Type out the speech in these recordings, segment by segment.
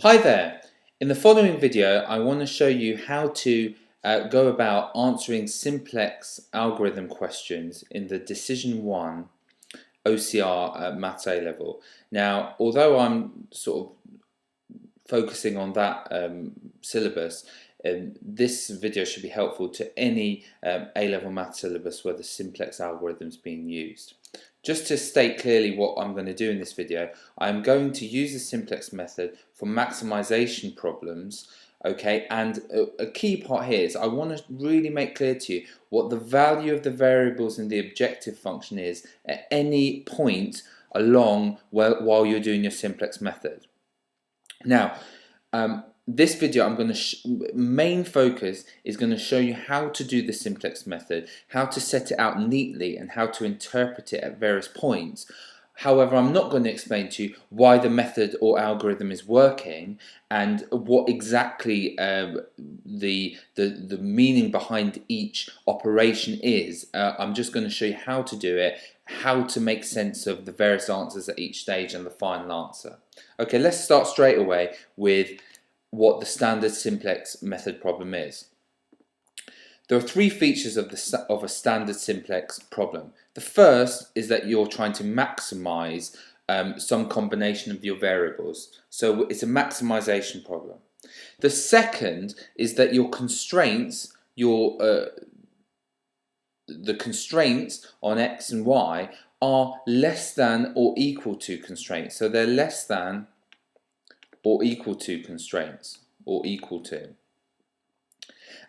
Hi there! In the following video I want to show you how to go about answering simplex algorithm questions in the Decision 1 OCR Maths A level. Now, although I'm sort of focusing on that syllabus, this video should be helpful to any A-level maths syllabus where the simplex algorithm is being used. Just to state clearly what I'm going to do in this video, I'm going to use the simplex method for maximization problems, okay, and a key part here is I want to really make clear to you what the value of the variables in the objective function is at any point along while you're doing your simplex method. Now, this video I'm going to main focus is going to show you how to do the simplex method, how to set it out neatly and how to interpret it at various points. However, I'm not going to explain to you why the method or algorithm is working and what exactly the meaning behind each operation is. I'm just going to show you how to do it, how to make sense of the various answers at each stage and the final answer. Okay, let's start straight away with what the standard simplex method problem is. There are three features of a standard simplex problem. The first is that you're trying to maximize some combination of your variables. So it's a maximization problem. The second is that your constraints, the constraints on x and y are less than or equal to constraints. So they're less than or equal to constraints, or equal to.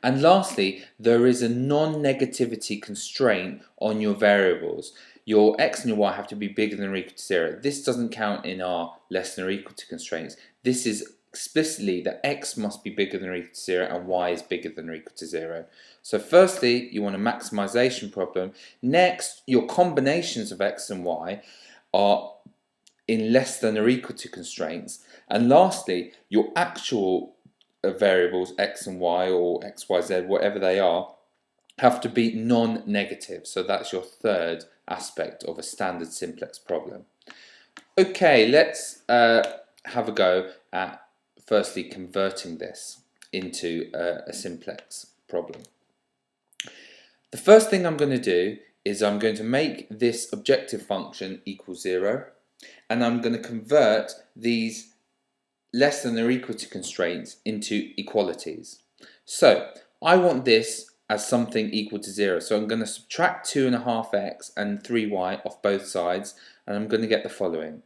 And lastly, there is a non-negativity constraint on your variables. Your x and your y have to be bigger than or equal to 0. This doesn't count in our less than or equal to constraints. This is explicitly that x must be bigger than or equal to 0 and y is bigger than or equal to 0. So firstly, you want a maximization problem. Next, your combinations of x and y are in less than or equal to constraints. And lastly, your actual variables x and y or x, y, z, whatever they are, have to be non-negative. So that's your third aspect of a standard simplex problem. Okay, let's have a go at firstly converting this into a simplex problem. The first thing I'm going to do is I'm going to make this objective function equal 0, and I'm going to convert these less than or equal to constraints into equalities. So I want this as something equal to 0. So I'm going to subtract 2.5x and 3y off both sides, and I'm going to get the following.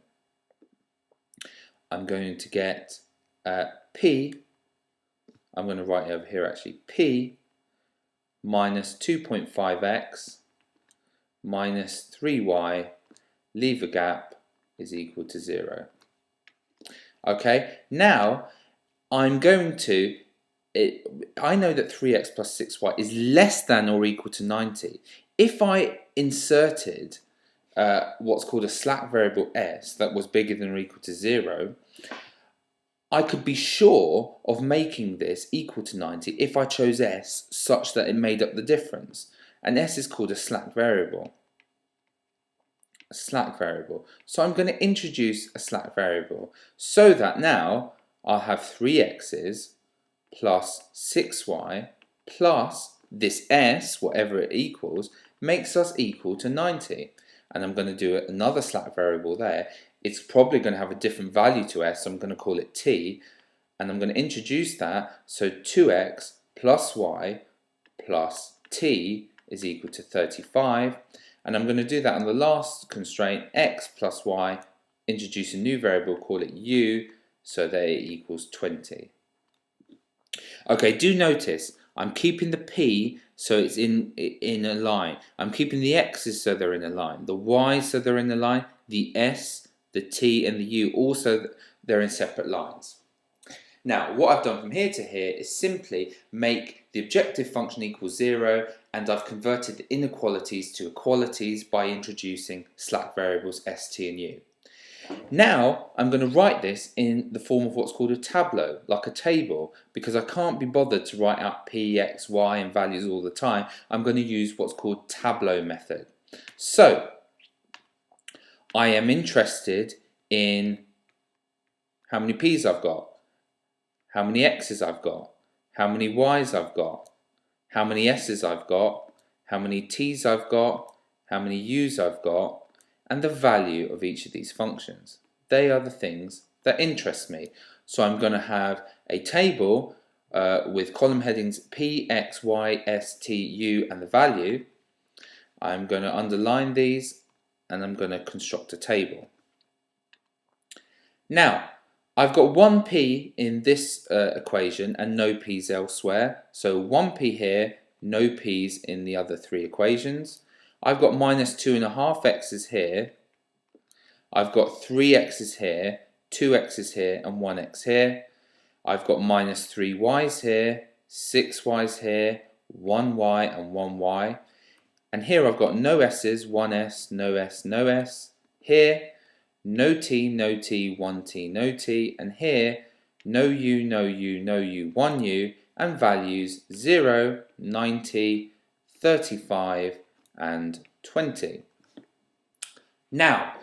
I'm going to get p, I'm going to write it over here actually, p minus 2.5x minus 3y, leave a gap, is equal to 0. Okay, now I'm going to, I know that 3x plus 6y is less than or equal to 90. If I inserted what's called a slack variable s that was bigger than or equal to 0, I could be sure of making this equal to 90 if I chose s such that it made up the difference. And s is called a slack variable. So I'm going to introduce a slack variable so that now I'll have 3x's plus 6y plus this s, whatever it equals, makes us equal to 90. And I'm going to do another slack variable there. It's probably going to have a different value to s, so I'm going to call it t, and I'm going to introduce that, so 2x plus y plus t is equal to 35. And I'm going to do that on the last constraint, x plus y, introduce a new variable, call it u, so that it equals 20. Okay, do notice I'm keeping the p so it's in a line. I'm keeping the x's so they're in a line, the y's so they're in a line, the s, the t and the u also they're in separate lines. Now, what I've done from here to here is simply make the objective function equal 0, and I've converted the inequalities to equalities by introducing slack variables s, t and u. Now, I'm going to write this in the form of what's called a tableau, like a table, because I can't be bothered to write out p, x, y and values all the time. I'm going to use what's called Tableau method. So, I am interested in how many p's I've got. how many x's I've got, how many y's I've got, how many s's I've got, how many t's I've got, how many u's I've got, and the value of each of these functions. They are the things that interest me. So I'm going to have a table with column headings P, X, Y, S, T, U, and the value. I'm going to underline these and I'm going to construct a table. Now, I've got 1p in this equation and no p's elsewhere. So 1p here, no p's in the other three equations. I've got minus 2.5x's here. I've got 3x's here, 2x's here, and 1x here. I've got minus 3y's here, 6y's here, 1y and 1y. And here I've got no s's, 1s, no s, no s. Here, no t, no t, 1t, no t. And here, no u, no u, no u, 1u. And values 0, 90, 35, and 20. Now,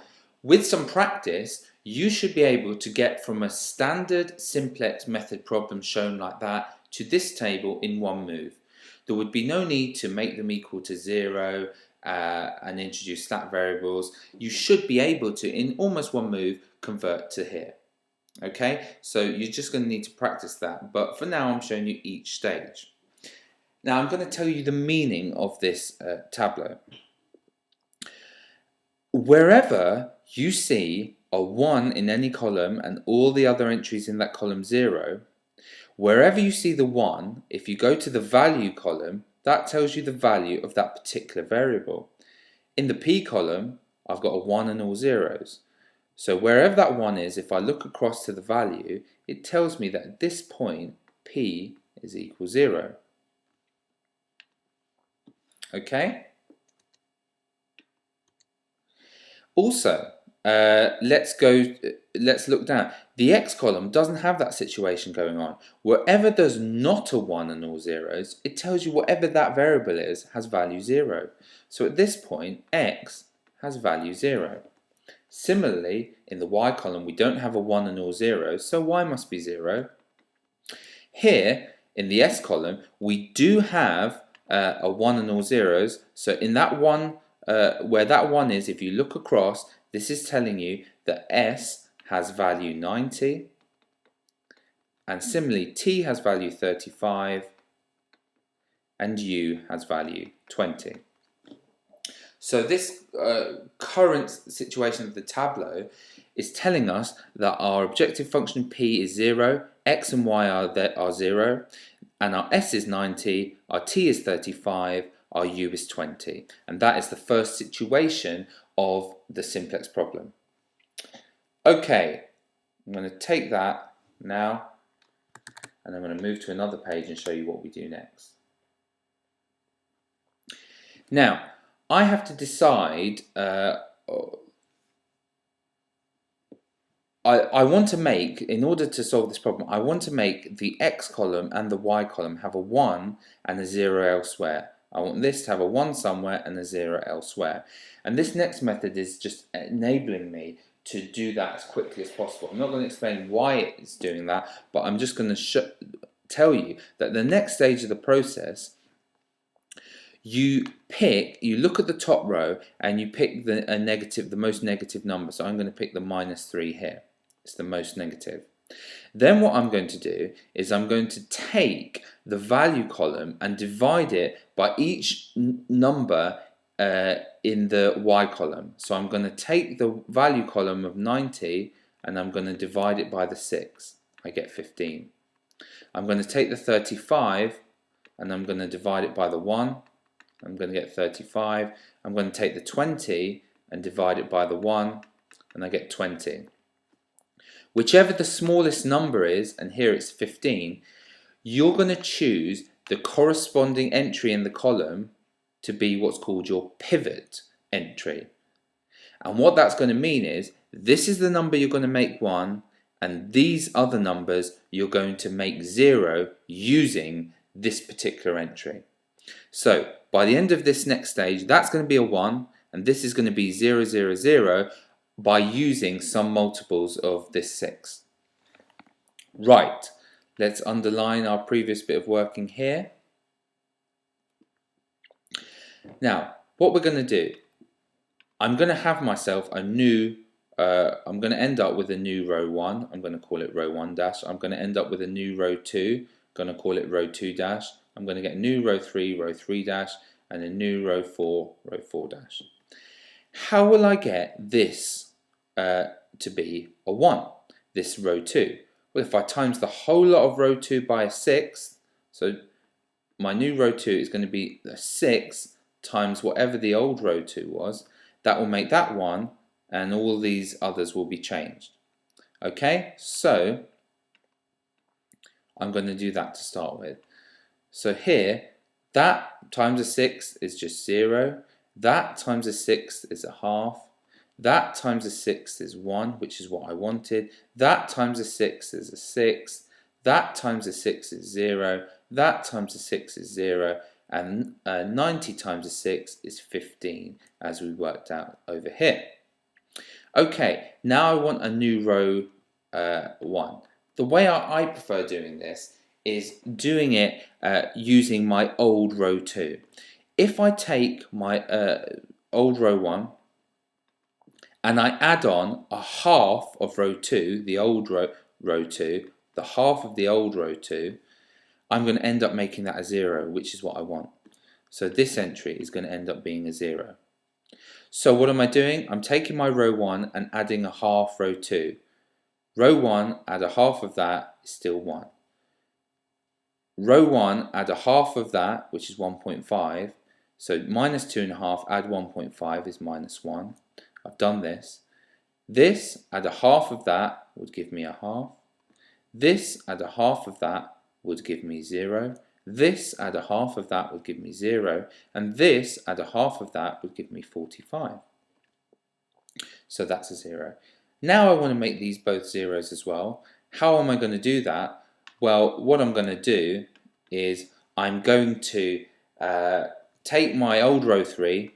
with some practice, you should be able to get from a standard simplex method problem shown like that to this table in one move. There would be no need to make them equal to 0 and introduce stat variables. You should be able to, in almost one move, convert to here. Okay, so you're just going to need to practice that. But for now, I'm showing you each stage. Now, I'm going to tell you the meaning of this tableau. Wherever you see a 1 in any column and all the other entries in that column 0, wherever you see the 1, if you go to the value column, that tells you the value of that particular variable. In the P column, I've got a 1 and all zeros. So wherever that 1 is, if I look across to the value, it tells me that at this point, P is equal 0. Okay? Also, let's look down. The X column doesn't have that situation going on. Wherever there's not a 1 and all zeros, it tells you whatever that variable is has value 0. So at this point, X has value 0. Similarly, in the Y column, we don't have a 1 and all zeros, so Y must be 0. Here, in the S column, we do have a 1 and all zeros, so in that one, where that 1 is, if you look across, this is telling you that S has value 90, and similarly T has value 35, and U has value 20. So this current situation of the tableau is telling us that our objective function P is 0, X and Y are 0, and our S is 90, our T is 35, our U is 20. And that is the first situation of the simplex problem. Okay, I'm going to take that now and I'm going to move to another page and show you what we do next. Now, I have to decide, I want to make, in order to solve this problem, I want to make the X column and the Y column have a 1 and a 0 elsewhere. I want this to have a 1 somewhere and a 0 elsewhere. And this next method is just enabling me to do that as quickly as possible. I'm not going to explain why it's doing that, but I'm just going to tell you that the next stage of the process, you look at the top row and you pick the most negative number. So I'm going to pick the -3 here. It's the most negative. Then what I'm going to do is I'm going to take the value column and divide it by each number in the Y column. So I'm going to take the value column of 90 and I'm going to divide it by the 6. I get 15. I'm going to take the 35 and I'm going to divide it by the 1. I'm going to get 35. I'm going to take the 20 and divide it by the 1 and I get 20. Whichever the smallest number is, and here it's 15, you're going to choose the corresponding entry in the column to be what's called your pivot entry. And what that's going to mean is, this is the number you're going to make 1, and these other numbers you're going to make 0 using this particular entry. So, by the end of this next stage, that's going to be a 1, and this is going to be 0, 0, 0, by using some multiples of this 6. Right, Let's underline our previous bit of working here. Now, what we're going to do, I'm going to have myself a new, I'm going to end up with a new row 1. I'm going to call it row 1 dash. I'm going to end up with a new row 2. I'm going to call it row 2 dash. I'm going to get a new row 3 dash, and a new row 4 dash. How will I get this to be a 1, this row 2? Well, if I times the whole lot of row 2 by a 6, so my new row 2 is going to be a 6 times whatever the old row 2 was, that will make that 1, and all these others will be changed. Okay, so I'm going to do that to start with. So here, that times a 6 is just 0, that times a 6 is a half, that times a 6 is 1, which is what I wanted, that times a 6 is a 6, that times a 6 is 0, that times a 6 is 0, and 90 times a 6 is 15, as we worked out over here. Okay, now I want a new row 1. The way I prefer doing this is doing it using my old row 2. If I take my old row 1 and I add on a half of row 2, the old row 2, the half of the old row 2, I'm going to end up making that a 0, which is what I want. So this entry is going to end up being a 0. So what am I doing? I'm taking my row 1 and adding a half row 2. Row 1, add a half of that, is still 1. Row 1, add a half of that, which is 1.5. So minus 2.5, add 1.5 is minus 1. I've done this. This, add a half of that, would give me a half. This, add a half of that, would give me 0. This, add a half of that, would give me 0. And this, add a half of that, would give me 45. So that's a 0. Now I want to make these both zeros as well. How am I going to do that? Well, what I'm going to do is I'm going to take my old row 3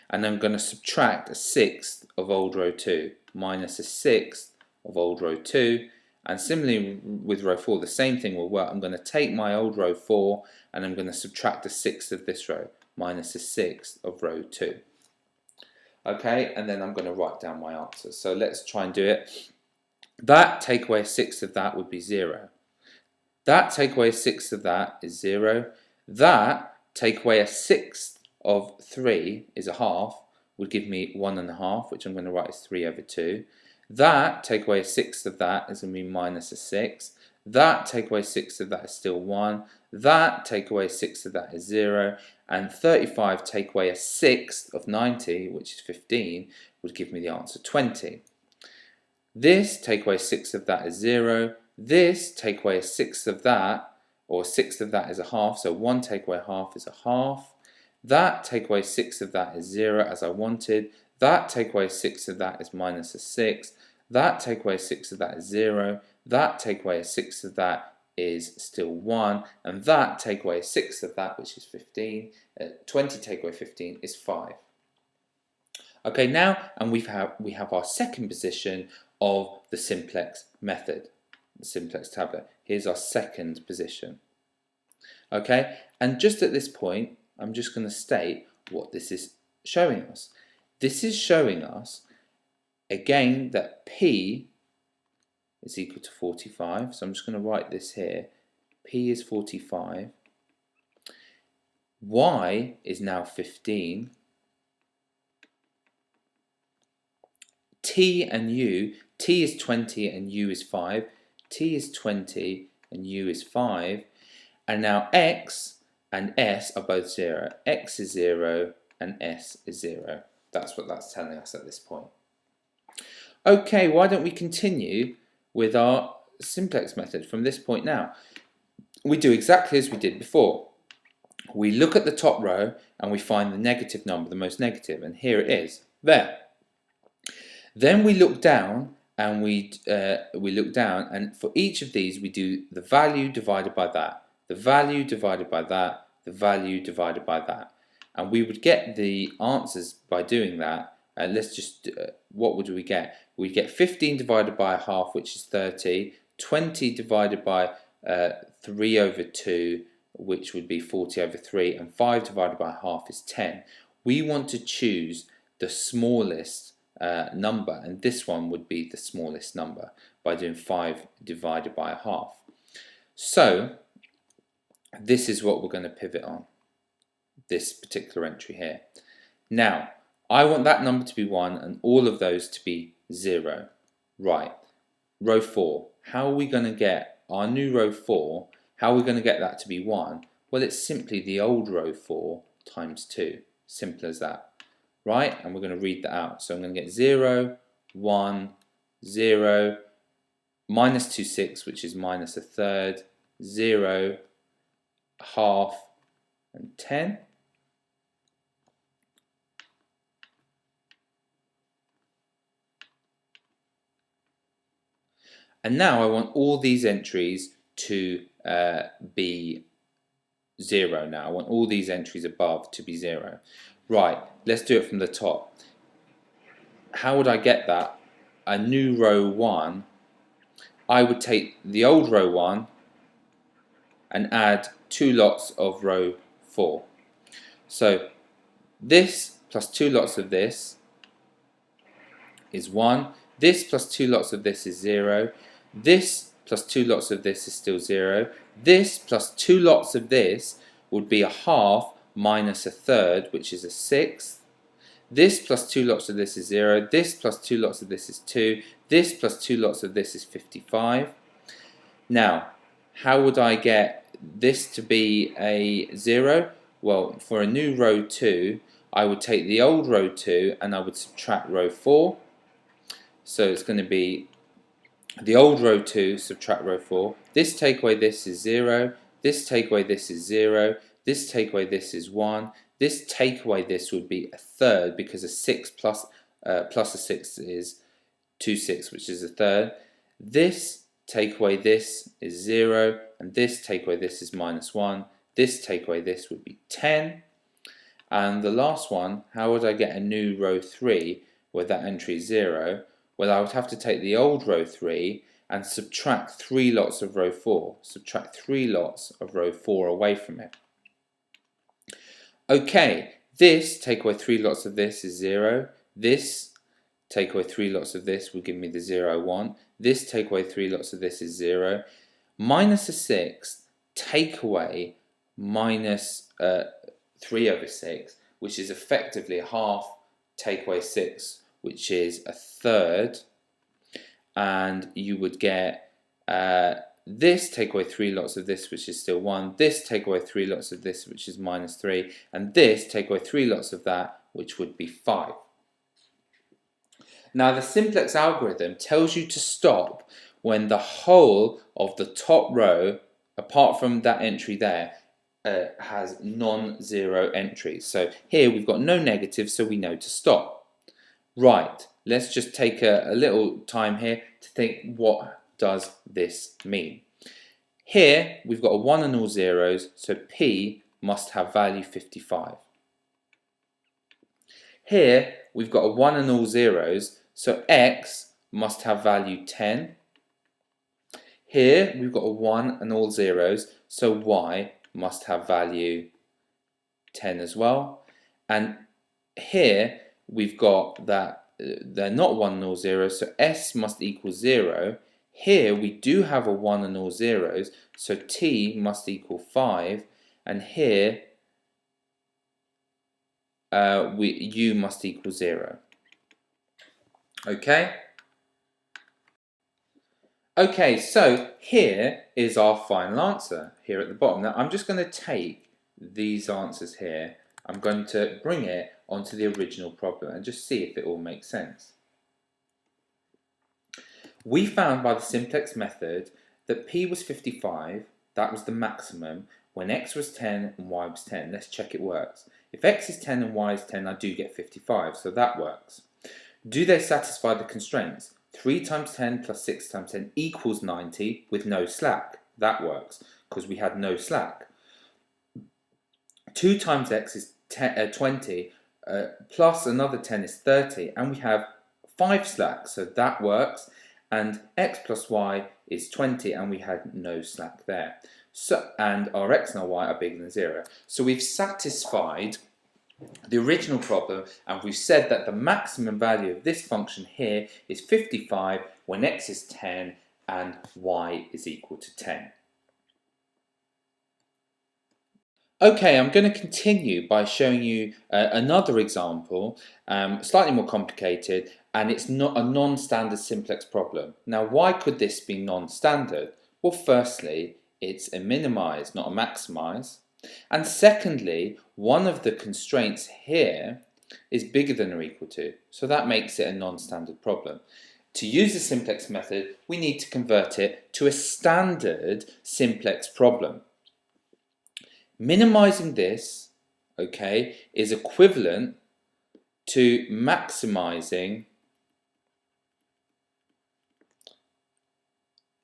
and I'm going to subtract a 6th of old row 2 minus a 6th of old row 2. And similarly with row 4, the same thing will work. I'm going to take my old row 4 and I'm going to subtract a 6th of this row minus a 6th of row 2. Okay, and then I'm going to write down my answer. So let's try and do it. That take away a 6th of that would be 0. That take away a 6th of that is 0. That take away a 6th of 3 is a half, would give me 1.5, which I'm going to write as 3 over 2. That take away a 6th of that is going to be minus a 6. That take away a 6th of that is still 1. That take away a 6th of that is 0. And 35 take away a 6th of 90, which is 15, would give me the answer 20. This take away a 6th of that is 0. This take away a 6th of that, or a 6th of that is a half, so 1 take away half is a half. That take away a 6th of that is 0, as I wanted. That take away a 6th of that is minus a 6. That take away a 6th of that is 0. That take away a 6th of that is still 1. And that take away a 6th of that, which is 15. 20 take away 15 is 5. Okay, now, and we have our second position of the simplex method, the simplex tablet. Here's our second position. Okay, and just at this point, I'm just going to state what this is showing us. This is showing us, again, that P is equal to 45. So I'm just going to write this here. P is 45. Y is now 15. T and U, T is 20 and U is 5. T is 20 and U is 5. And now X and S are both 0. X is 0 and S is 0. That's what that's telling us at this point. Okay, why don't we continue with our simplex method from this point now? We do exactly as we did before. We look at the top row and we find the negative number, the most negative, and here it is, there. Then we look down and we look down, and for each of these we do the value divided by that, the value divided by that, the value divided by that. And we would get the answers by doing that. Let's just, what would we get? We'd get 15 divided by a half, which is 30. 20 divided by 3 over 2, which would be 40 over 3, and 5 divided by half is 10. We want to choose the smallest number, and this one would be the smallest number by doing 5 divided by half. So this is what we're going to pivot on, this particular entry here. Now, I want that number to be 1 and all of those to be 0. Right, row 4. How are we going to get our new row 4, how are we going to get that to be 1? Well, it's simply the old row 4 times 2. Simple as that. Right, and we're going to read that out. So I'm going to get 0, 1, 0, minus 2, 6, which is minus a third, 0, half, and 10. And now I want all these entries to be 0 now. I want all these entries above to be 0. Right, let's do it from the top. How would I get that? A new row 1, I would take the old row 1 and add 2 lots of row 4. So this plus 2 lots of this is 1. This plus 2 lots of this is 0. This plus 2 lots of this is still 0. This plus 2 lots of this would be a half minus a third, which is a sixth. This plus 2 lots of this is 0. This plus 2 lots of this is 2. This plus 2 lots of this is 55. Now, how would I get this to be a 0? Well, for a new row 2, I would take the old row 2 and I would subtract row 4. So it's going to be the old row 2 subtract row 4. This take away this is 0. This take away this is 0. This take away this is 1. This take away this would be a third, because a 6 plus a 6 is 2 6, which is a third. This take away this is 0, and this take away this is minus 1. This take away this would be 10. And the last one, how would I get a new row 3 where that entry is 0? Well, I would have to take the old row 3 and subtract 3 lots of row 4. Subtract 3 lots of row 4 away from it. Okay, this take away 3 lots of this is 0. This take away 3 lots of this will give me the 0 I want. This take away 3 lots of this is 0. Minus a 6 take away minus 3 over 6, which is effectively a half take away 6, which is a third. And you would get this take away 3 lots of this, which is still 1. This take away 3 lots of this, which is minus 3. And this take away 3 lots of that, which would be 5. Now the simplex algorithm tells you to stop when the whole of the top row, apart from that entry there, has non-zero entries. So here we've got no negatives, so we know to stop. Right, let's just take a little time here to think, what does this mean? Here we've got a 1 and all zeros, so P must have value 55. Here we've got a 1 and all zeros, so X must have value 10. Here we've got a 1 and all zeros, so Y must have value 10 as well. And here we've got that they're not 1 and all zeros, so S must equal 0. Here we do have a 1 and all zeros, so T must equal 5. And here U must equal 0. Okay? Okay, so here is our final answer here at the bottom. Now I'm just going to take these answers here, I'm going to bring it onto the original problem and just see if it all makes sense. We found by the simplex method that P was 55, that was the maximum, when X was 10 and Y was 10. Let's check it works. If X is 10 and Y is 10, I do get 55, so that works. Do they satisfy the constraints? 3 times 10 plus 6 times 10 equals 90 with no slack. That works, because we had no slack. 2 times X is 20, plus another 10 is 30, and we have 5 slack, so that works. And X plus Y is 20 and we had no slack there. So, and our x and our y are bigger than 0. So we've satisfied the original problem, and we've said that the maximum value of this function here is 55 when x is 10 and y is equal to 10. Okay, I'm going to continue by showing you another example, slightly more complicated, and it's not a non-standard simplex problem. Now, why could this be non-standard? Well, firstly, it's a minimize, not a maximize. And secondly, one of the constraints here is bigger than or equal to, so that makes it a non-standard problem. To use the simplex method, we need to convert it to a standard simplex problem. Minimizing this, okay, is equivalent to maximizing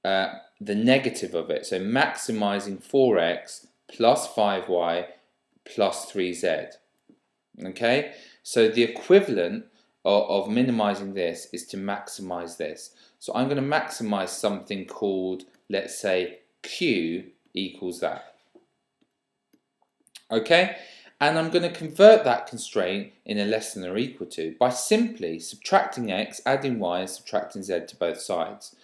the negative of it. So maximizing 4x plus 5y plus 3z. Okay, so the equivalent of minimizing this is to maximize this. So I'm going to maximize something called, let's say, q equals that. Okay, and I'm going to convert that constraint in a less than or equal to by simply subtracting x, adding y, and subtracting z to both sides.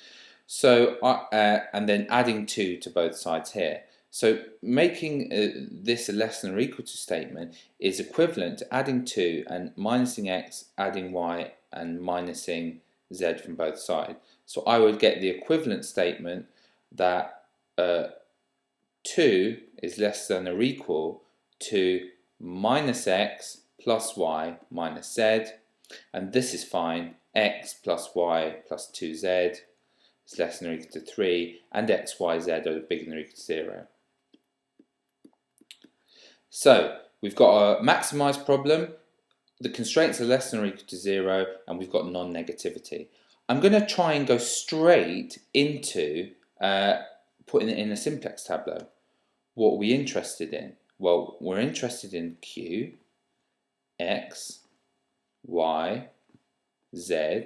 So, and then adding 2 to both sides here. So making this a less than or equal to statement is equivalent to adding 2 and minusing x, adding y, and minusing z from both sides. So I would get the equivalent statement that 2 is less than or equal to minus x plus y minus z, and this is fine. X plus y plus 2z is less than or equal to 3, and x, y, z are bigger than or equal to 0. So we've got a maximized problem, the constraints are less than or equal to 0, and we've got non-negativity. I'm going to try and go straight into putting it in a simplex tableau. What are we interested in? Well, we're interested in q, x, y, z.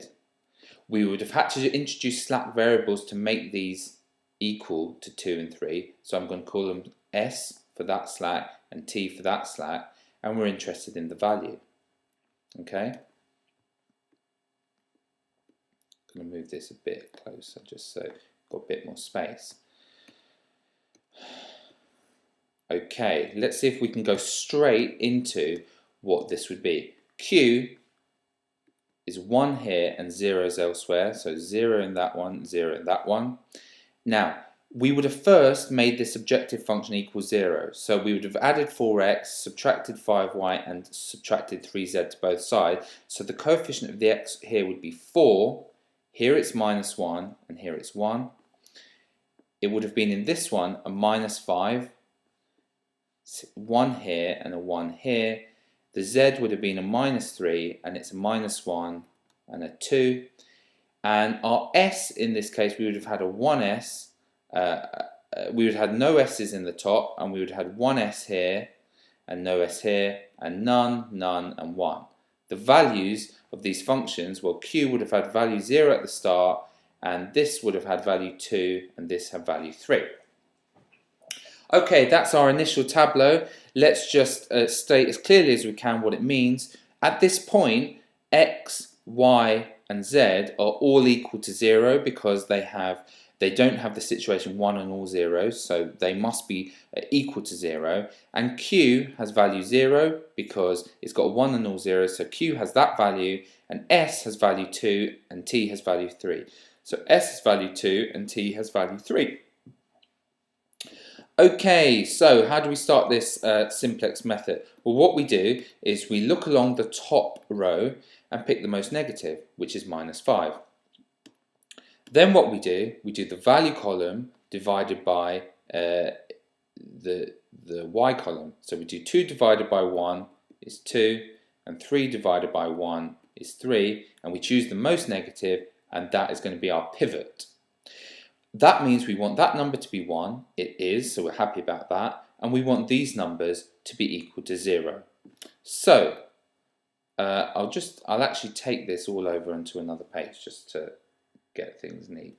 We would have had to introduce slack variables to make these equal to 2 and 3. So I'm going to call them s for that slack and t for that slack, and we're interested in the value. Okay? I'm going to move this a bit closer just so I've got a bit more space. Okay, let's see if we can go straight into what this would be. Q is 1 here and 0s elsewhere, so 0 in that one, 0 in that one. Now, we would have first made this objective function equal 0, so we would have added 4x, subtracted 5y, and subtracted 3z to both sides, so the coefficient of the x here would be 4, here it's minus 1, and here it's 1. It would have been in this one a minus 5, 1 here and a 1 here. The z would have been a minus 3, and it's a minus 1 and a 2. And our s in this case, we would have had a 1s, we would have had no s's in the top, and we would have had 1s here and no s here, and none, none, and 1. The values of these functions, well, q would have had value 0 at the start, and this would have had value 2, and this had value 3. Okay, that's our initial tableau. Let's just state as clearly as we can what it means. At this point, x, y, and z are all equal to 0 because they don't have the situation 1 and all zeros, so they must be equal to 0. And q has value 0 because it's got 1 and all zeros, so q has that value, and s has value 2 and t has value 3. So s has value 2 and t has value 3. Okay, so how do we start this simplex method? Well, what we do is we look along the top row and pick the most negative, which is minus 5. Then what we do the value column divided by the y column. So we do 2 divided by 1 is 2, and 3 divided by 1 is 3, and we choose the most negative, and that is going to be our pivot. That means we want that number to be 1, it is, so we're happy about that, and we want these numbers to be equal to 0. So, I'll actually take this all over onto another page just to get things neat.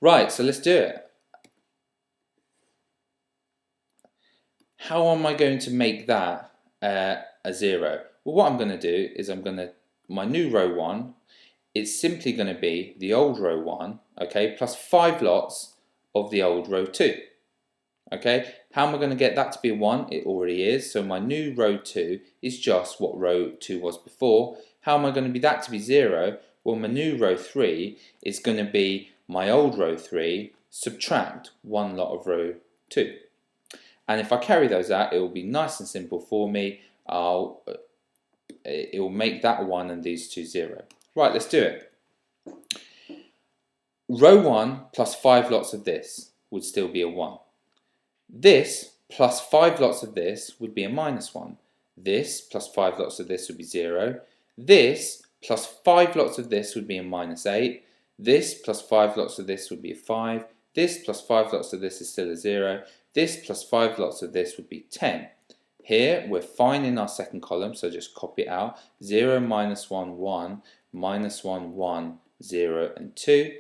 Right, so let's do it. How am I going to make that a 0? Well, what I'm going to do is my new row 1, it's simply going to be the old row 1, okay, plus 5 lots of the old row 2. Okay, how am I going to get that to be a 1? It already is, so my new row 2 is just what row 2 was before. How am I going to be that to be 0? Well, my new row 3 is going to be my old row 3, subtract 1 lot of row 2. And if I carry those out, it will be nice and simple for me. It will make that 1 and these two 0. Right, let's do it. Row 1 plus 5 lots of this would still be a 1. This plus 5 lots of this would be a minus 1. This plus 5 lots of this would be 0. This plus 5 lots of this would be a minus 8. This plus 5 lots of this would be a 5. This plus 5 lots of this is still a 0. This plus 5 lots of this would be 10. Here we're fine in our second column, so just copy it out. 0, minus 1, 1, minus 1, 1, 0 and 2.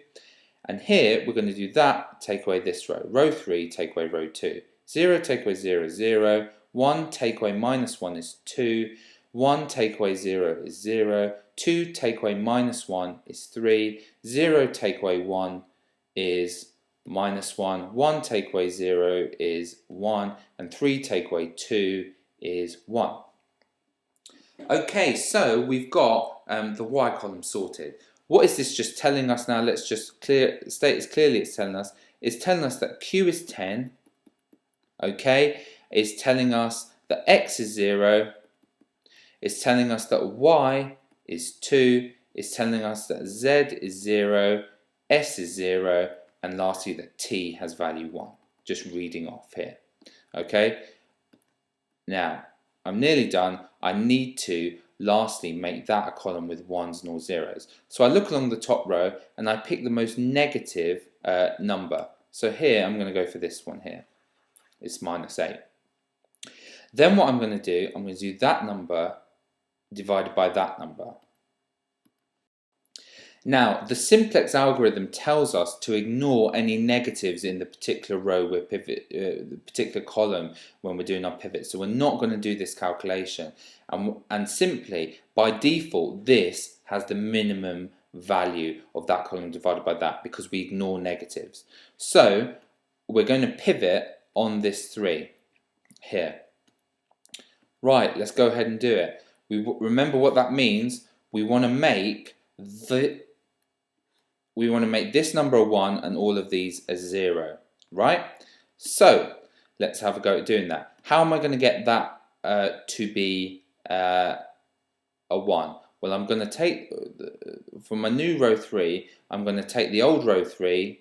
And here we're going to do that, take away this row. Row 3, take away row 2. 0 take away 0 is 0. 1 take away minus 1 is 2. 1 take away 0 is 0. 2 take away minus 1 is 3. 0 take away 1 is minus 1. 1 take away 0 is 1. And 3 take away 2 is 1. Okay, so we've got the Y column sorted. What is this just telling us now? Let's just state as clearly it's telling us. It's telling us that Q is 10. Okay, it's telling us that X is 0. It's telling us that Y is 2. It's telling us that Z is 0. S is 0. And lastly that T has value 1. Just reading off here. Okay, now I'm nearly done. I need to lastly make that a column with 1s nor 0s. So I look along the top row and I pick the most negative number. So here I'm going to go for this one here. It's minus 8. Then what I'm going to do, I'm going to do that number divided by that number. Now, the Simplex algorithm tells us to ignore any negatives in the particular row we're the particular column when we're doing our pivot. So we're not going to do this calculation. And simply, by default, this has the minimum value of that column divided by that because we ignore negatives. So we're going to pivot on this 3 here. Right, let's go ahead and do it. Remember what that means. We want to make this number a 1 and all of these a 0, right? So let's have a go at doing that. How am I going to get that to be a 1? Well, I'm going to take, for my new row 3, I'm going to take the old row 3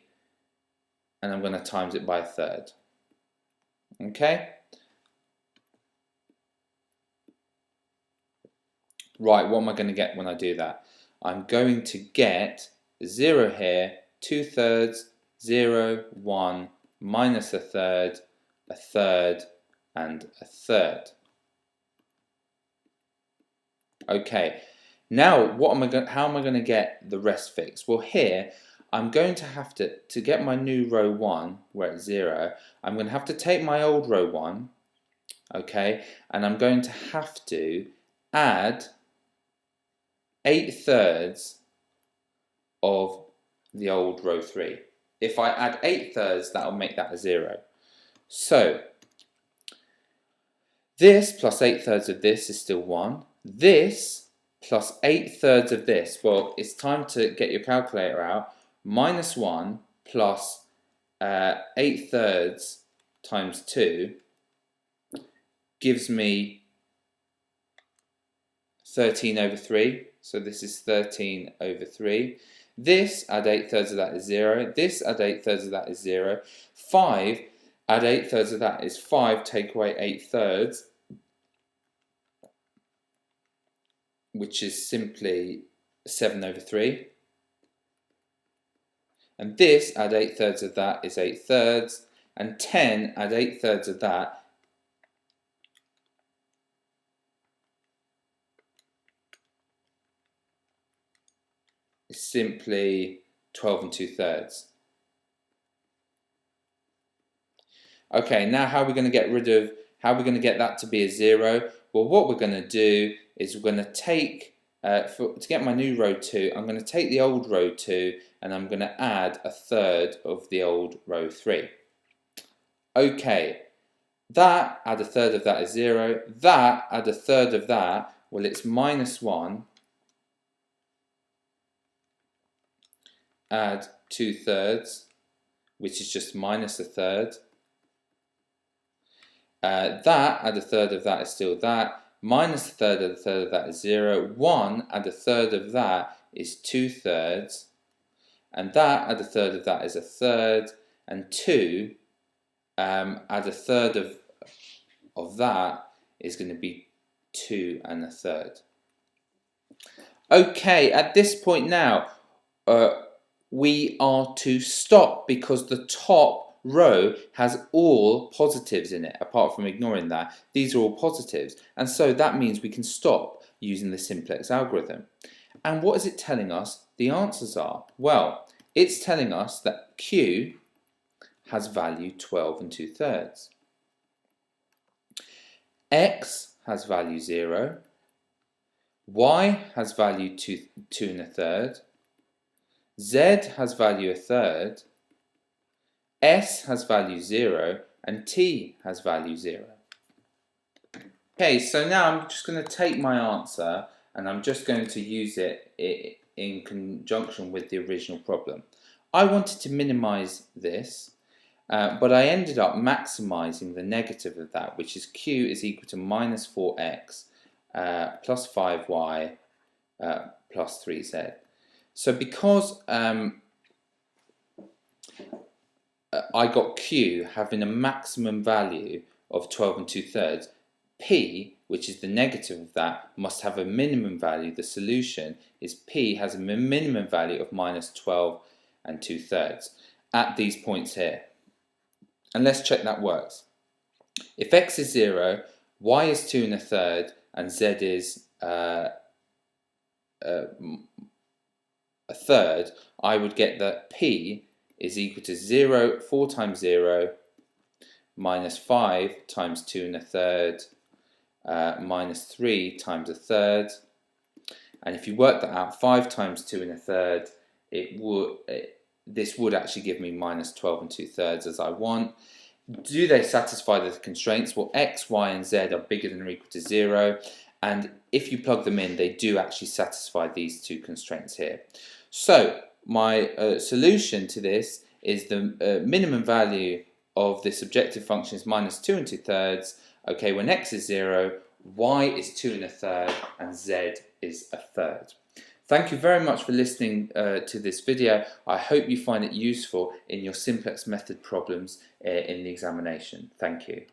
and I'm going to times it by a third. Okay? Right, what am I going to get when I do that? I'm going to get 0 here, 2/3, 0, 1, minus a third, and a third. Okay, now how am I going to get the rest fixed? Well, here I'm going to have to get my new row 1, where it's 0, I'm going to have to take my old row 1, okay, and I'm going to have to add 8/3 of the old row 3. If I add 8/3, that'll make that a 0. So this plus 8/3 of this is still 1. This plus 8/3 of this, well, it's time to get your calculator out. Minus 1 plus 8/3 times 2 gives me 13/3. So this is 13/3. This, add 8/3 of that is 0. This, add 8/3 of that is 0. 5, add 8/3 of that is 5. Take away 8/3, which is simply 7/3. And this, add 8/3 of that is 8/3. And 10, add 8/3 of that is simply 12 2/3. Okay, now how are we going to get that to be a 0? Well, what we're going to do is we're going to take, to get my new row 2, I'm going to take the old row 2 and I'm going to add a third of the old row 3. Okay, that, add a third of that is 0. That, add a third of that, well, it's -1. Add 2/3, which is just minus a third. That, add a third of that is still that. Minus a third of that is 0. 1, add a third of that is 2/3. And that, add a third of that is a third. And 2, add a third of that is going to be 2 1/3. Okay, at this point now, we are to stop because the top row has all positives in it, apart from ignoring that. These are all positives, and so that means we can stop using the simplex algorithm. And what is it telling us the answers are? Well, it's telling us that Q has value 12 2/3. X has value 0. Y has value 2 1/3. Z has value a third. S has value 0, and T has value 0. Okay, so now I'm just going to take my answer and I'm just going to use it in conjunction with the original problem. I wanted to minimize this, but I ended up maximizing the negative of that, which is Q is equal to -4x plus 5y plus 3z. So because I got Q having a maximum value of 12 2/3, P, which is the negative of that, must have a minimum value. The solution is P has a minimum value of -12 2/3 at these points here. And let's check that works. If X is 0, Y is 2 1/3, and Z is a third, I would get that P is equal to 0, 4 times 0, minus 5 times 2 1/3, minus 3 times a third. And if you work that out, 5 times 2 1/3, this would actually give me -12 2/3 as I want. Do they satisfy the constraints? Well, X, Y, and Z are bigger than or equal to 0. And if you plug them in, they do actually satisfy these two constraints here. So my solution to this is the minimum value of this objective function is -2 2/3. Okay, when X is 0, Y is 2 1/3, and Z is a third. Thank you very much for listening to this video. I hope you find it useful in your simplex method problems in the examination. Thank you.